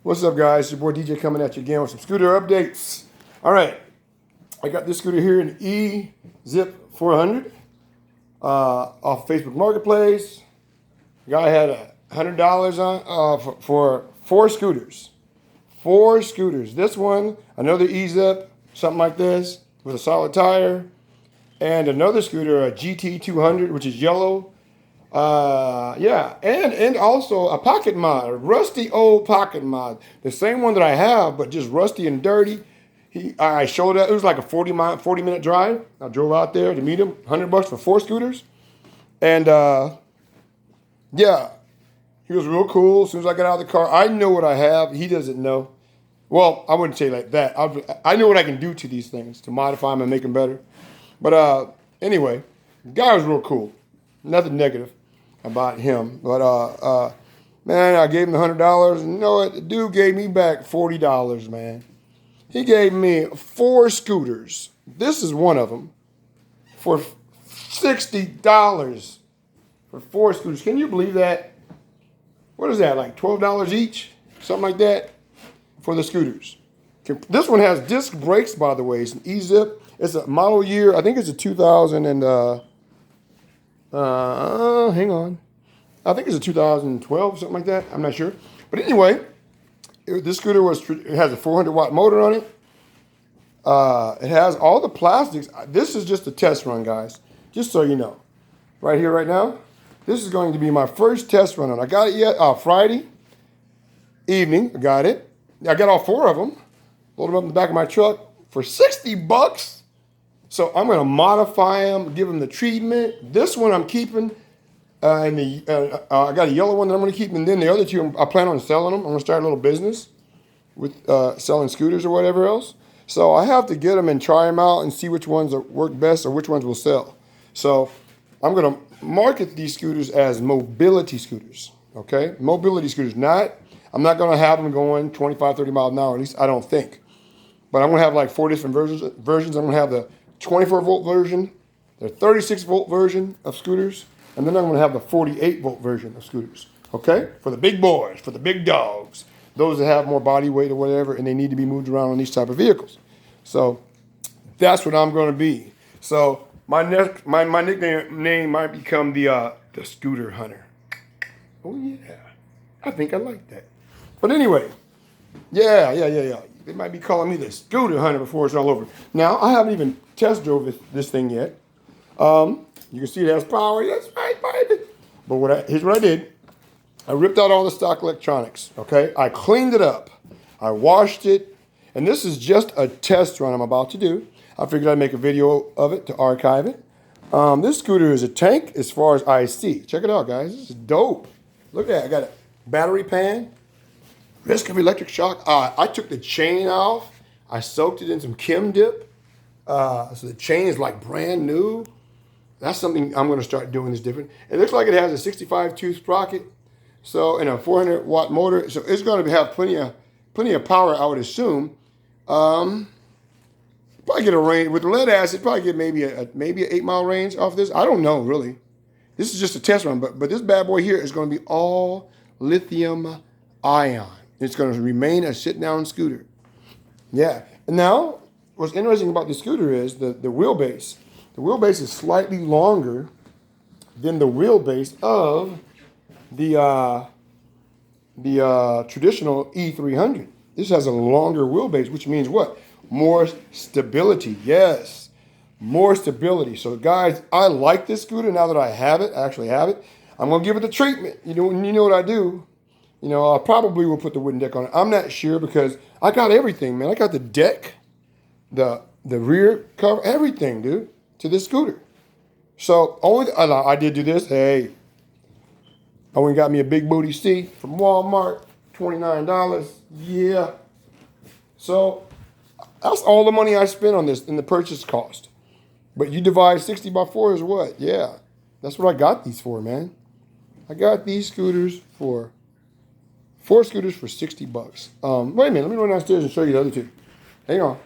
What's up, guys? It's your boy DJ coming at you again with some scooter updates. All right, I got this scooter here in E-Zip 400 off Facebook Marketplace. The guy had $100 on for four scooters. Four scooters. This one, another E-Zip, something like this, with a solid tire, and another scooter, a GT200, which is yellow. And also a pocket mod, a rusty old pocket mod, the same one that I have, but just rusty and dirty. I showed up. It was like a 40-minute drive. I drove out there to meet him. $100 for four scooters, and he was real cool. As soon as I got out of the car, I know what I have. He doesn't know. Well, I wouldn't say like that. I know what I can do to these things to modify them and make them better. But anyway, the guy was real cool. Nothing negative about him, but man, I gave him the $100, and you know what? The dude gave me back $40, man. He gave me four scooters. This is one of them for $60 for four scooters. Can you believe that? What is that, like $12 each? Something like that for the scooters. This one has disc brakes, by the way. It's an E-Zip. It's a model year. I think it's a 2000 and hang on. I think it's a 2012, something like that. I'm not sure. But anyway, this scooter it has a 400-watt motor on it. It has all the plastics. This is just a test run, guys. Just so you know. Right here, right now. This is going to be my first test run on it. I got it Friday evening. I got it. I got all four of them. Loaded them up in the back of my truck for $60. So I'm going to modify them, give them the treatment. This one I'm keeping, I got a yellow one that I'm going to keep, and then the other two I plan on selling them. I'm going to start a little business with selling scooters or whatever else. So I have to get them and try them out and see which ones work best or which ones will sell. So I'm going to market these scooters as mobility scooters, okay? Mobility scooters. I'm not going to have them going 25, 30 miles an hour, at least I don't think. But I'm going to have like four different versions. I'm going to have the 24-volt version, the 36-volt version of scooters, and then I'm going to have the 48-volt version of scooters, okay? For the big boys, for the big dogs, those that have more body weight or whatever, and they need to be moved around on these type of vehicles. So that's what I'm going to be. So my nickname might become the Scooter Hunter. Oh, yeah. I think I like that. But anyway, yeah. They might be calling me the Scooter Hunter before it's all over. Now, I haven't even test drove this thing yet. You can see it has power. That's right, baby. But here's what I did. I ripped out all the stock electronics, okay? I cleaned it up. I washed it. And this is just a test run I'm about to do. I figured I'd make a video of it to archive it. This scooter is a tank as far as I see. Check it out, guys. This is dope. Look at that. I got a battery pan. Risk of electric shock. I took the chain off. I soaked it in some Chem Dip. So the chain is like brand new. That's something I'm going to start doing this different. It looks like it has a 65 tooth sprocket. So, and a 400-watt motor. So it's going to have plenty of power, I would assume. Probably get a range with the lead acid. Probably get maybe an 8-mile range off this. I don't know really. This is just a test run, but this bad boy here is going to be all lithium ion. It's going to remain a sit-down scooter. Yeah. And now, what's interesting about the scooter is the wheelbase. The wheelbase is slightly longer than the wheelbase of the traditional E300. This has a longer wheelbase, which means what? More stability. Yes, more stability. So, guys, I like this scooter now that I actually have it. I'm going to give it the treatment. You know what I do. You know, I probably will put the wooden deck on it. I'm not sure because I got everything, man. I got the deck, the rear cover, everything, dude, to this scooter. So, I did do this. Hey, I went and got me a big booty seat from Walmart, $29. Yeah. So, that's all the money I spent on this in the purchase cost. But you divide 60 by 4 is what? Yeah. That's what I got these for, man. I got these scooters for... 4 scooters for $60. Wait a minute. Let me run downstairs and show you the other two. Hang on.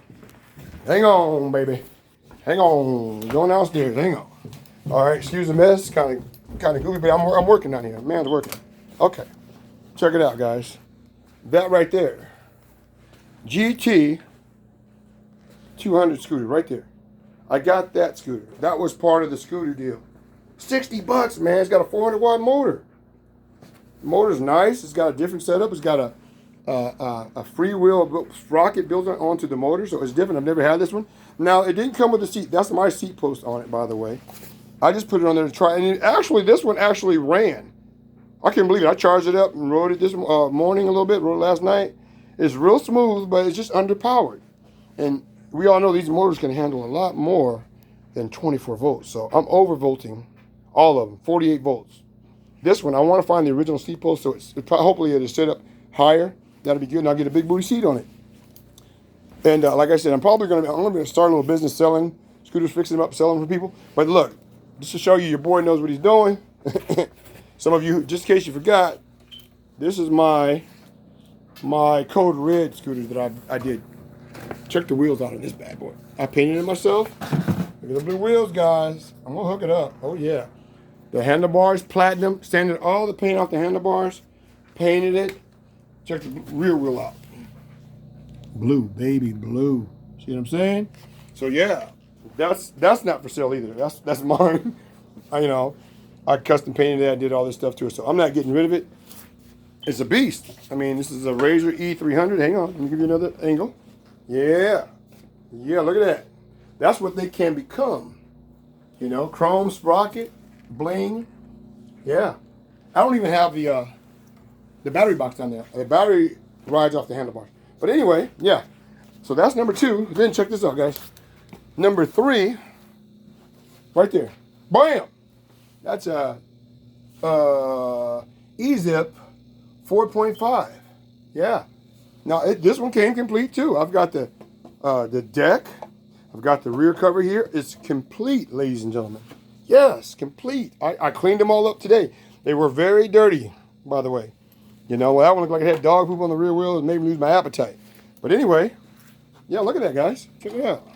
Hang on, baby. Hang on. Going downstairs. Hang on. All right. Excuse the mess. Kind of goofy, but I'm working down here. Man's working. Okay. Check it out, guys. that right there. GT 200 scooter right there. I got that scooter. That was part of the scooter deal. $60, man. It's got a 400 watt motor. The motor's nice. It's got a different setup. It's got a freewheel sprocket built onto the motor, so it's different. I've never had this one. Now, it didn't come with a seat. That's my seat post on it, by the way. I just put it on there to try. And this one actually ran. I can't believe it. I charged it up and rode it this morning a little bit. Rode it last night. It's real smooth, but it's just underpowered. And we all know these motors can handle a lot more than 24 volts. So I'm overvolting all of them, 48 volts. This one, I want to find the original seat post, so hopefully it'll sit up higher. That'll be good, and I'll get a big booty seat on it. And like I said, I'm going to start a little business selling scooters, fixing them up, selling them for people. But look, just to show you, your boy knows what he's doing. Some of you, just in case you forgot, this is my Code Red scooter that I did. Check the wheels out on this bad boy. I painted it myself. Look at the blue wheels, guys. I'm going to hook it up. Oh, yeah. The handlebars, platinum. Sanded all the paint off the handlebars. Painted it. Check the rear wheel out. Blue, baby, blue. See what I'm saying? So, yeah. That's not for sale either. That's mine. I custom painted it. I did all this stuff to it. So, I'm not getting rid of it. It's a beast. I mean, this is a Razor E300. Hang on. Let me give you another angle. Yeah. Yeah, look at that. That's what they can become. Chrome sprocket, bling. Yeah. I don't even have the battery box down there. The battery rides off the handlebars. But anyway, yeah. So that's number 2. Then check this out, guys. Number 3, right there. Bam! That's a E-Zip 4.5. Yeah. Now, this one came complete, too. I've got the deck. I've got the rear cover here. It's complete, ladies and gentlemen. Yes, complete. I cleaned them all up today. They were very dirty, by the way. That one looked like it had dog poop on the rear wheel and made me lose my appetite. But anyway, yeah, look at that, guys. Check it out.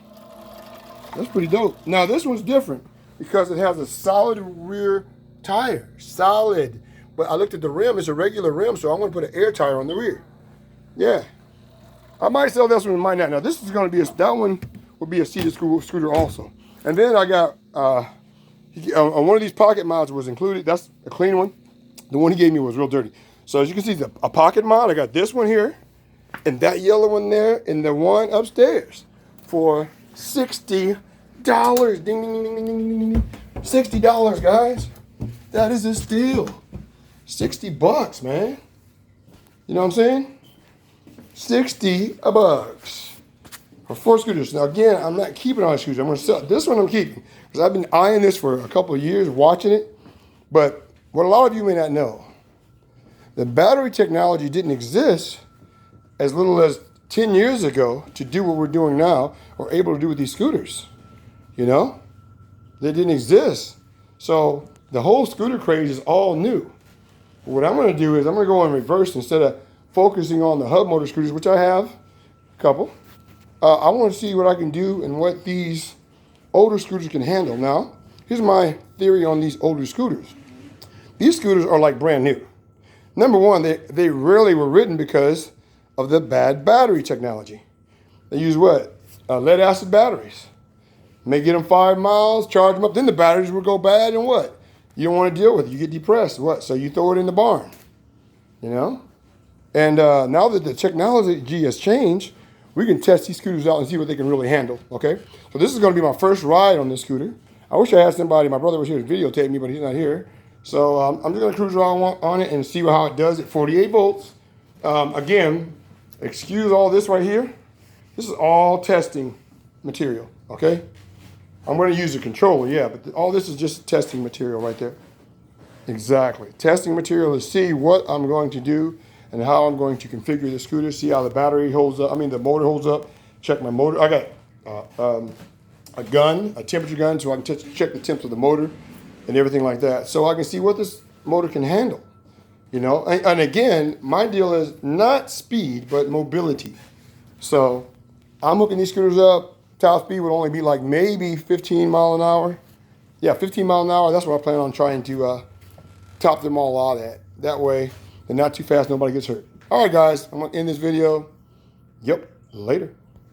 That's pretty dope. Now, this one's different because it has a solid rear tire. Solid. But I looked at the rim. It's a regular rim, so I'm going to put an air tire on the rear. Yeah. I might sell this one, I might not. Now, this is going to be that one will be a seated scooter also. And then I got, on one of these pocket mods was included. That's a clean one. The one he gave me was real dirty. So as you can see, a pocket mod. I got this one here, and that yellow one there, and the one upstairs for $60. Ding, ding, ding, ding, ding, ding, ding. $60, guys. That is a steal. $60, man. You know what I'm saying? $60 for 4 scooters. Now again, I'm not keeping all the scooters. I'm going to sell this one. I'm keeping because I've been eyeing this for a couple of years, watching it. But what a lot of you may not know, the battery technology didn't exist as little as 10 years ago to do what we're doing now or able to do with these scooters. They didn't exist. So the whole scooter craze is all new. What I'm going to do is I'm going to go in reverse instead of focusing on the hub motor scooters, which I have a couple. I want to see what I can do and what these older scooters can handle. Now, here's my theory on these older scooters. These scooters are like brand new. Number one, they rarely were written because of the bad battery technology. They use what? Lead acid batteries. May get them 5 miles, charge them up, then the batteries will go bad, and what? You don't want to deal with it. You get depressed. What? So you throw it in the barn. And now that the technology has changed, we can test these scooters out and see what they can really handle, okay? So this is going to be my first ride on this scooter. I wish I had somebody. My brother was here to videotape me, but he's not here. So I'm just going to cruise around on it and see how it does at 48 volts. Again, excuse all this right here. This is all testing material, okay? I'm going to use a controller, yeah, but all this is just testing material right there. Exactly. Testing material to see what I'm going to do and how I'm going to configure the scooter, see how the battery holds up. The motor holds up. Check my motor. I got a gun, a temperature gun, so I can check the temps of the motor and everything like that. So I can see what this motor can handle, And again, my deal is not speed, but mobility. So I'm hooking these scooters up. Top speed would only be like maybe 15 mile an hour. Yeah, 15 mile an hour. That's what I plan on trying to top them all out at. That way, they're not too fast, nobody gets hurt. All right, guys, I'm going to end this video. Yep, later.